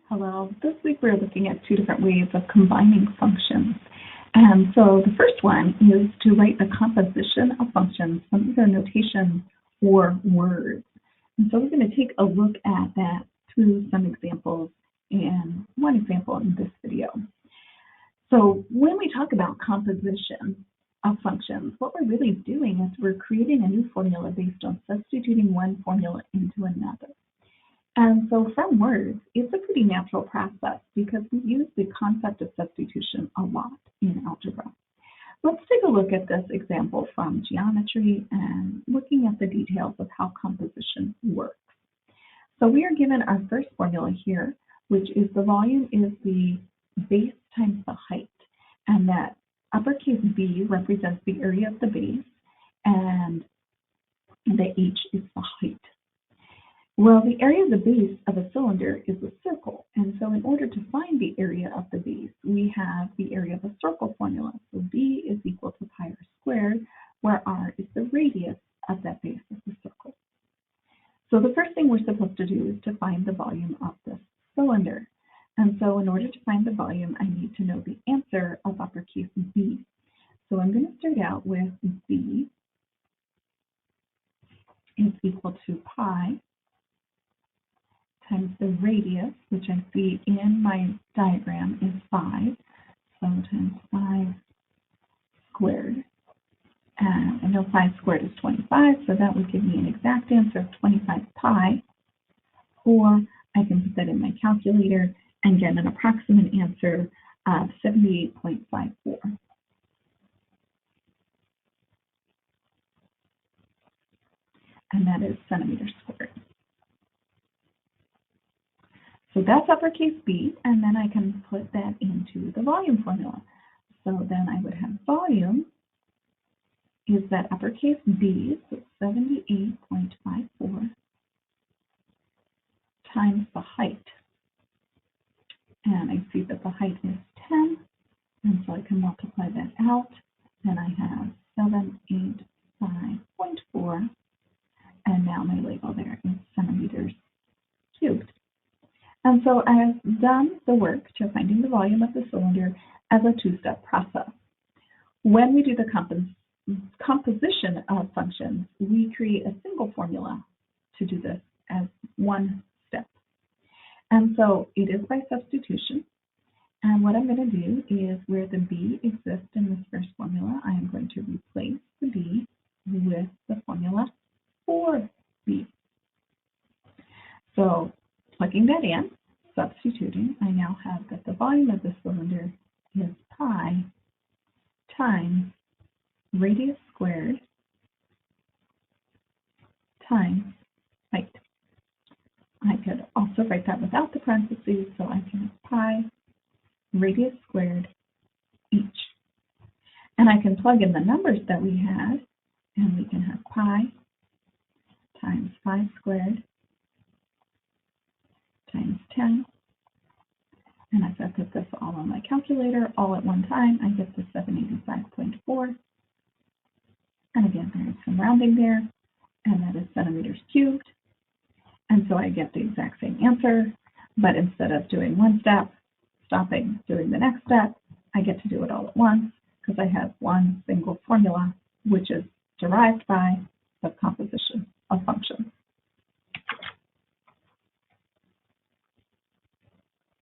Hello. This week we're looking at two different ways of combining functions. And so the first one is to write the composition of functions from either notation or words. And so we're going to take a look at that through some examples and one example in this video. So when we talk about composition of functions, what we're really doing is we're creating a new formula based on substituting one formula into another. And so from words, it's a pretty natural process because we use the concept of substitution a lot in algebra. Let's take a look at this example from geometry and looking at the details of how composition works. So we are given our first formula here, which is the volume is the base times the height, and that uppercase B represents the area of the base, and the H is the height. Well, the area of the base of a cylinder is a circle, and so in order to find the area of the base, we have the area of a circle formula. So B is equal to pi r squared, where r is the radius of that base of the circle. So the first thing we're supposed to do is to find the volume of this cylinder. And so in order to find the volume, I need to know the answer of uppercase B. So I'm going to start out with B is equal to pi times the radius, which I see in my diagram is 5, so times 5 squared. And I know 5 squared is 25, so that would give me an exact answer of 25 pi, or I can put that in my calculator and get an approximate answer of 78.54. And that is centimeters squared. So that's uppercase B, and then I can put that into the volume formula. So then I would have volume is that uppercase B, so 78.54 times the height. And I see that the height is 10, and so I can multiply that out, and I have 785.4, and now my label there is centimeters cubed. And so I've done the work to finding the volume of the cylinder as a two-step process. When we do the composition of functions, we create a single formula to do this as one step. And so it is by substitution. And what I'm going to do is where the B exists in this first formula, I am going to replace the B with the formula for B. So plugging that in, substituting, I now have that the volume of the cylinder is pi times radius squared times height. I could also write that without the parentheses, so I can have pi radius squared each. And I can plug in the numbers that we had, and we can have pi times 5 squared times 10, and if I put this all on my calculator all at one time, I get to 785.4, and again there is some rounding there, and that is centimeters cubed, and so I get the exact same answer, but instead of doing one step, stopping, doing the next step, I get to do it all at once because I have one single formula, which is derived by the composition of functions.